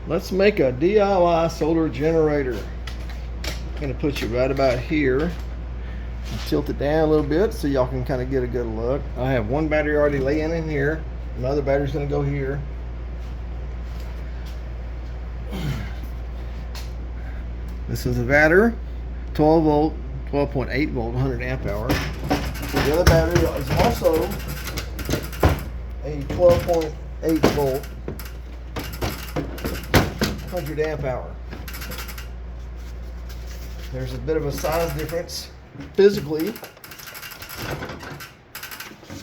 Let's make a DIY solar generator. I'm gonna put you right about here. Tilt it down a little bit so y'all can kind of get a good look. I have one battery already laying in here. Another battery's gonna go here. This is a battery, 12 volt, 12.8 volt, 100 amp hour. The other battery is also a 12.8 volt, 100 amp hour. There's a bit of a size difference physically,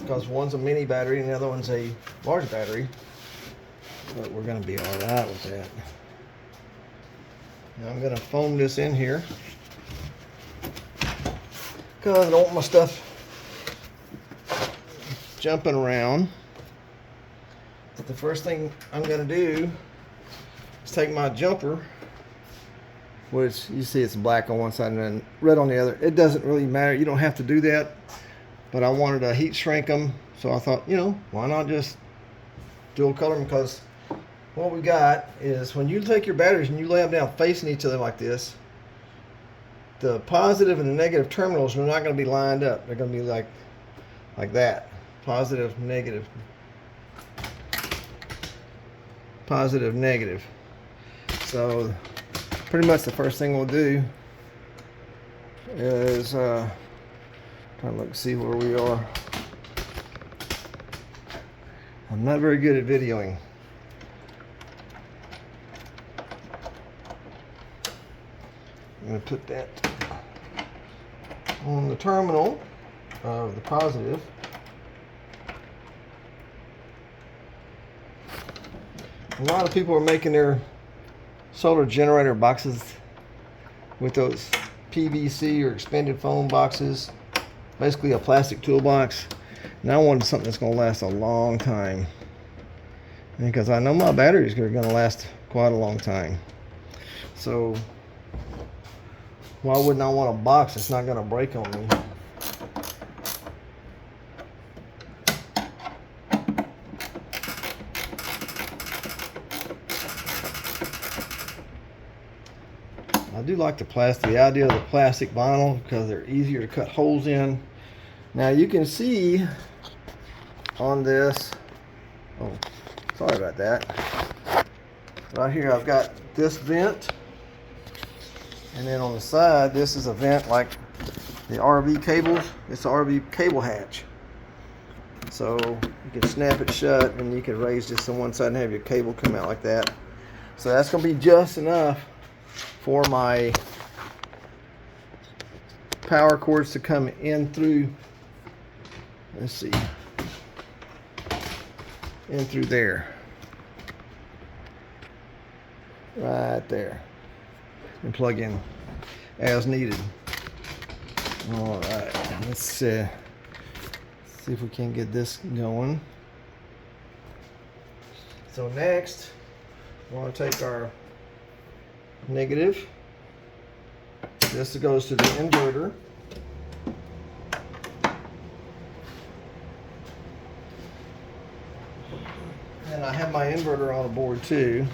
because one's a mini battery and the other one's a large battery, but we're going to be all right with that. Now I'm going to foam this in here because I don't want my stuff jumping around. But the first thing I'm going to do is take my jumper, which you see it's black on one side and then red on the other. It doesn't really matter. You don't have to do that. But I wanted to heat shrink them. So I thought, you know, why not just dual color them? Because what we got is when you take your batteries and you lay them down facing each other like this, the positive and the negative terminals are not going to be lined up. They're going to be like that. Positive, negative. Positive, negative. So pretty much the first thing we'll do is try to look, see where we are. I'm not very good at videoing. I'm going to put that on the terminal of the positive. A lot of people are making their solar generator boxes with those PVC or expanded foam boxes, basically a plastic toolbox. And I wanted something that's going to last a long time, because I know my batteries are going to last quite a long time. So why wouldn't I want a box that's not going to break on me? I do like the idea of the plastic vinyl because they're easier to cut holes in. Now you can see on this, oh, sorry about that. Right here I've got this vent, and then on the side this is a vent like the RV cables. It's an RV cable hatch. So you can snap it shut and you can raise this on one side and have your cable come out like that. So that's going to be just enough for my power cords to come in through, let's see, in through there, right there, and plug in as needed. All right, let's see if we can get this going. So next, we want to take our negative. This goes to the inverter. And I have my inverter on the board too.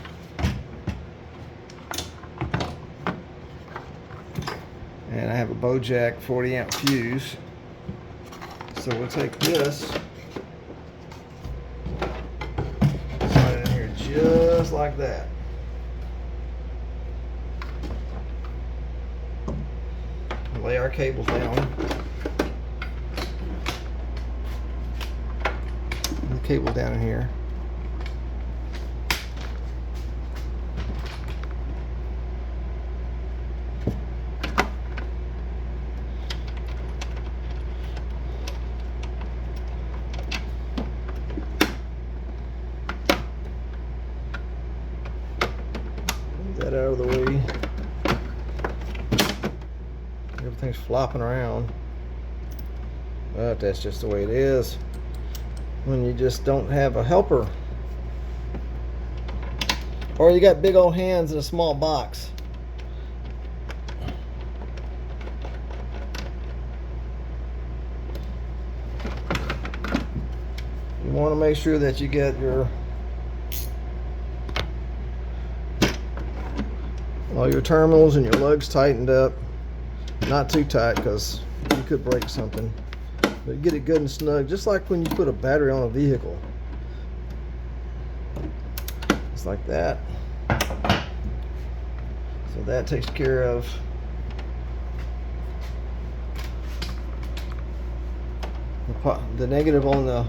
And I have a Bojack 40 amp fuse. So we'll take this, slide it in here just like that. Lay our cables down. The cable down in here. Move that out of the way. Everything's flopping around, but that's just the way it is when you just don't have a helper, or you got big old hands in a small box. You want to make sure that you get your All your terminals and your lugs tightened up. Not too tight because you could break something. But get it good and snug, just like when you put a battery on a vehicle. Just like that. So that takes care of the negative on the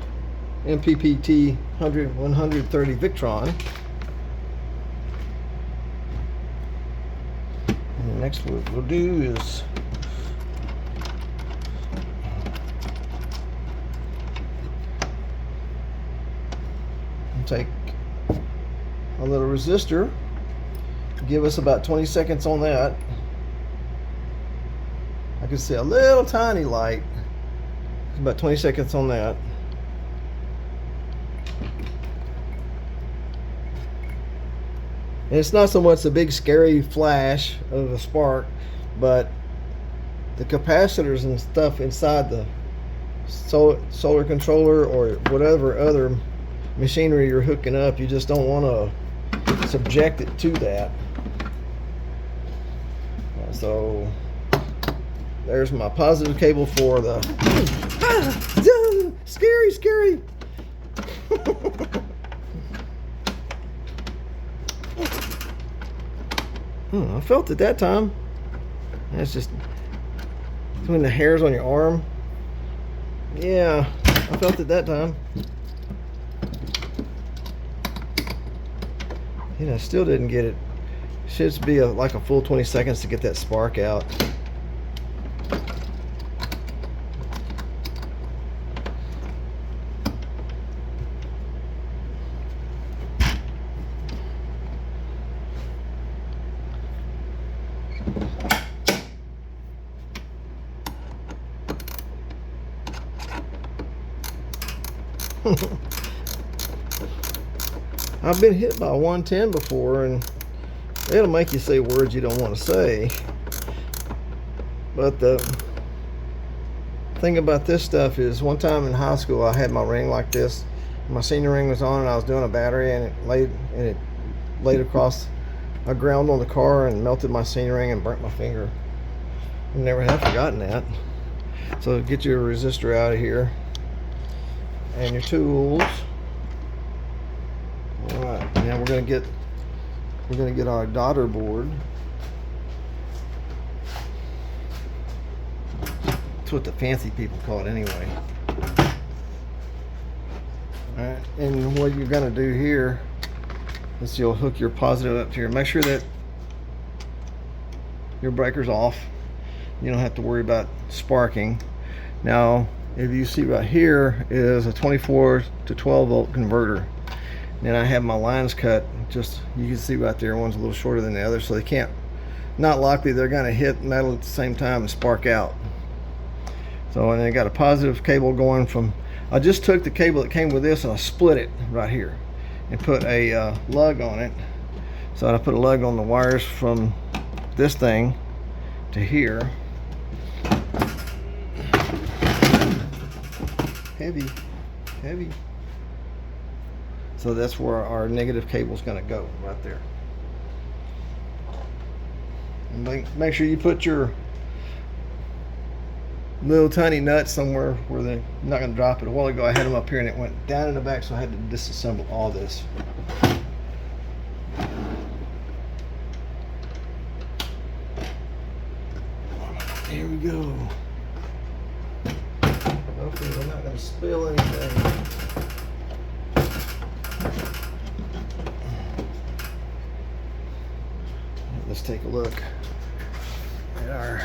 MPPT 130 Victron. And the next what we'll do is take a little resistor, give us about 20 seconds on that. I can see a little tiny light. About 20 seconds on that. And it's not so much a big scary flash of a spark, but the capacitors and stuff inside the solar controller or whatever other machinery you're hooking up, you just don't want to subject it to that. So there's my positive cable for the scary. I felt it that time. That's just between the hairs on your arm. Yeah, I felt it that time. I still didn't get it. Should be like a full 20 seconds to get that spark out. I've been hit by 110 before, and it'll make you say words you don't want to say. But the thing about this stuff is, one time in high school I had my ring like this. My senior ring was on and I was doing a battery, and it laid across a ground on the car and melted my senior ring and burnt my finger. I never have forgotten that. So get your resistor out of here and your tools. Alright, now we're gonna get our daughter board. That's what the fancy people call it anyway. Alright, and what you're gonna do here is you'll hook your positive up here. Make sure that your breaker's off. You don't have to worry about sparking. Now, if you see right here is a 24 to 12 volt converter. Then I have my lines cut, just you can see right there, one's a little shorter than the other, so they can't, not likely they're going to hit metal at the same time and spark out. So, and I got a positive cable going from, I just took the cable that came with this and I split it right here and put a lug on it. So I put a lug on the wires from this thing to here. Heavy. So that's where our negative cable is going to go, right there. And make sure you put your little tiny nuts somewhere where they're not going to drop it. A while ago I had them up here and it went down in the back, so I had to disassemble all this. Here we go. Hopefully we're not going to spill anything. Let's take a look at our,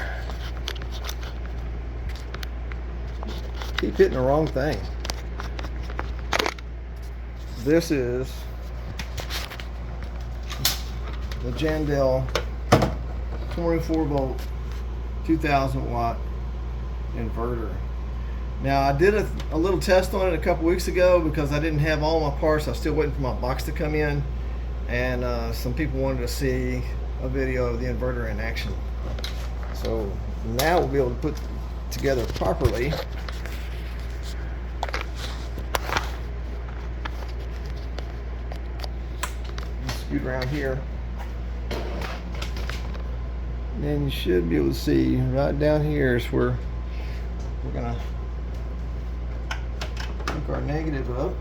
keep hitting the wrong thing. This is the Jandel 24 volt 2000 watt inverter. Now I did a little test on it a couple weeks ago because I didn't have all my parts. I was still waiting for my box to come in, and some people wanted to see a video of the inverter in action. So now we'll be able to put together properly. Scoot around here. then you should be able to see right down here is where we're gonna hook our negative up.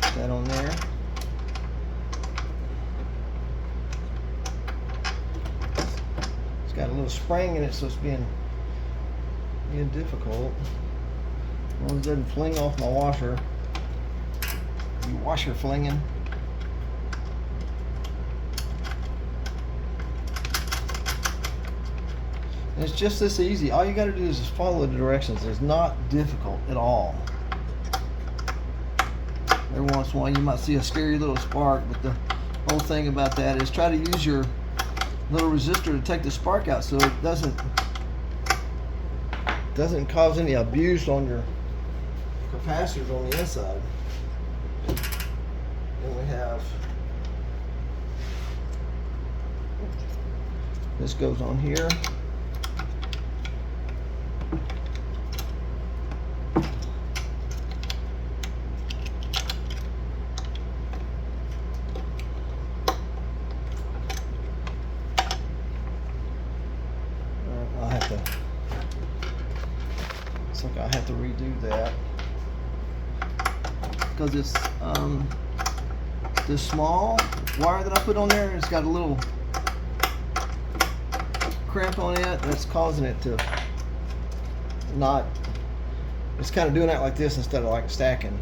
Put that on there. It's got a little spring in it, so it's being difficult. As long as it doesn't fling off my washer. You washer flinging. And it's just this easy. All you got to do is just follow the directions. It's not difficult at all. Every once in a while you might see a scary little spark, but the whole thing about that is try to use your little resistor to take the spark out so it doesn't cause any abuse on your capacitors on the inside. Then we have this goes on here. I have to redo that because it's this small wire that I put on there, it's got a little crimp on it that's causing it to not, it's kind of doing that like this instead of like stacking,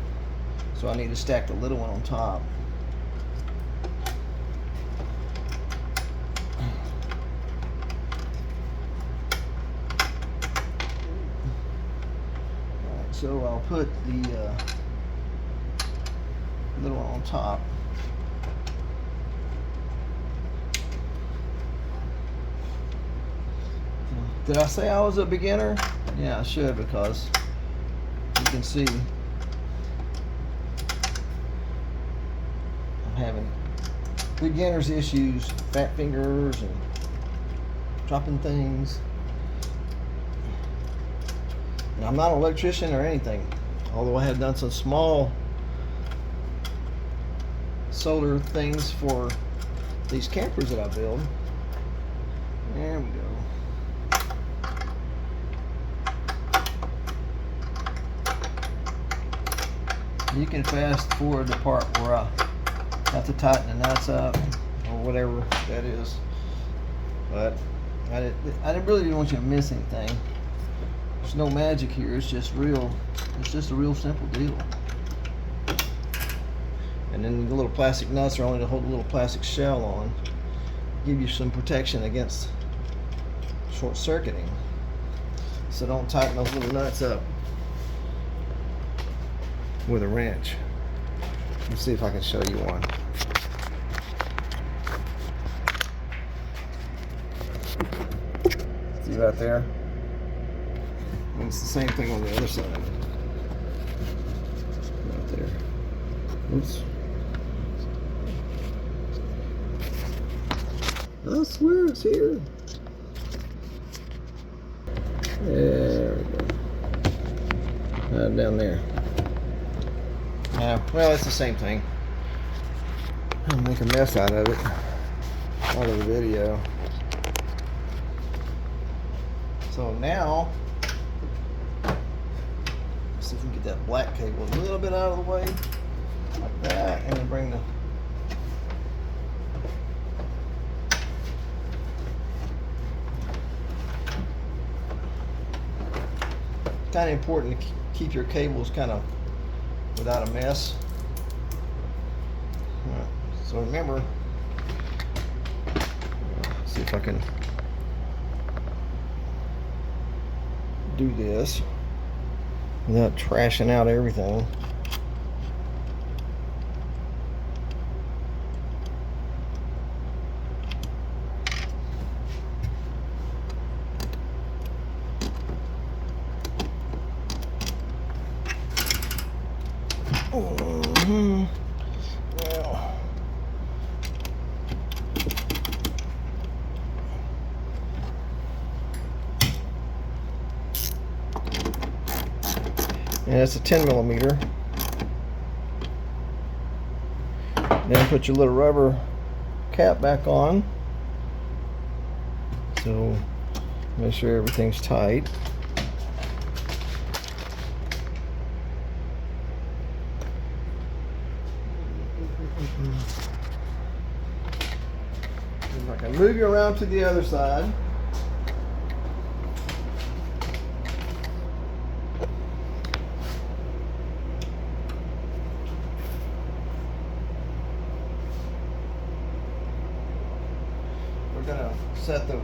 so I need to stack the little one on top. So I'll put the little one on top. Did I say I was a beginner? Yeah, I should, because you can see I'm having beginner's issues, fat fingers and dropping things. And I'm not an electrician or anything, although I have done some small solar things for these campers that I build. There we go. You can fast forward the part where I have to tighten the nuts up or whatever that is, but I didn't really want you to miss anything. There's no magic here. It's just real. It's just a real simple deal. And then the little plastic nuts are only to hold a little plastic shell on, give you some protection against short circuiting. So don't tighten those little nuts up with a wrench. Let's see if I can show you one. See right there? And it's the same thing on the other side. Right there. Oops. I swear it's here. There we go. Right down there. Well, it's the same thing. I'll make a mess out of it. Out of the video. So now, let's see if we can get that black cable a little bit out of the way, like that, and then bring the kind of important to keep your cables kind of without a mess. Right. So remember, see if I can do this without trashing out everything. Well, and it's a 10 millimeter. Then put your little rubber cap back on. So make sure everything's tight. If I can move you around to the other side. We're gonna set the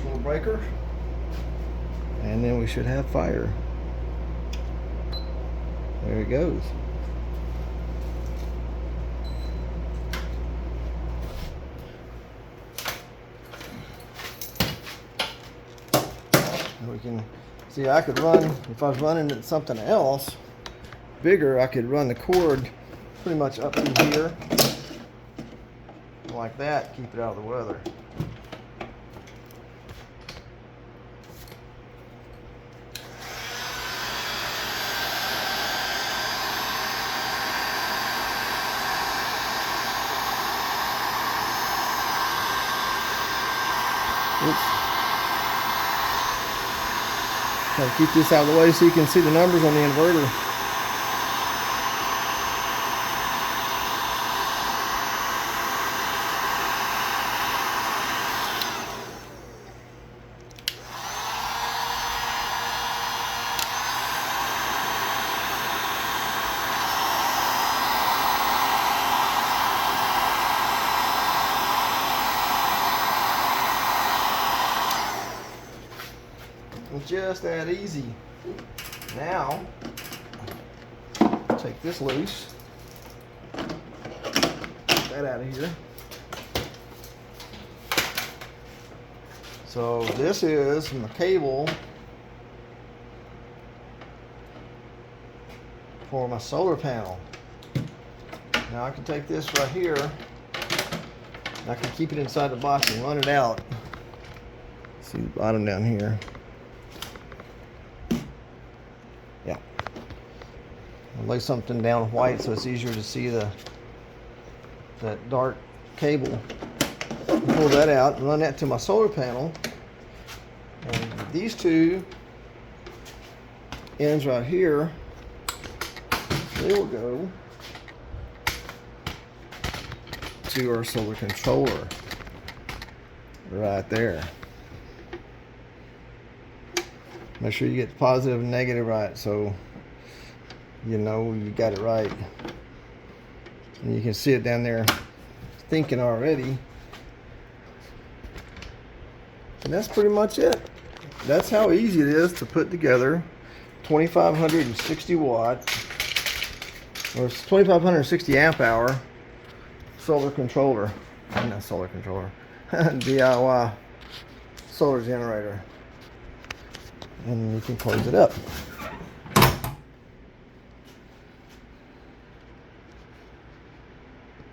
little breaker, and then we should have fire. There it goes. We can see, I could run, if I was running something else bigger, I could run the cord pretty much up to here like that, keep it out of the weather. Oops. Try to keep this out of the way so you can see the numbers on the inverter. It's just that easy. Now, take this loose. Get that out of here. So this is my cable for my solar panel. Now I can take this right here. I can keep it inside the box and run it out. See the bottom down here. Yeah. I'll lay something down white so it's easier to see that dark cable. Pull that out and run that to my solar panel. And these two ends right here, they will go to our solar controller right there. Make sure you get the positive and negative right so you know you got it right. And you can see it down there thinking already. And that's pretty much it. That's how easy it is to put together 2560 watt or 2560 amp hour solar controller. Not solar controller. DIY solar generator. And you can close it up.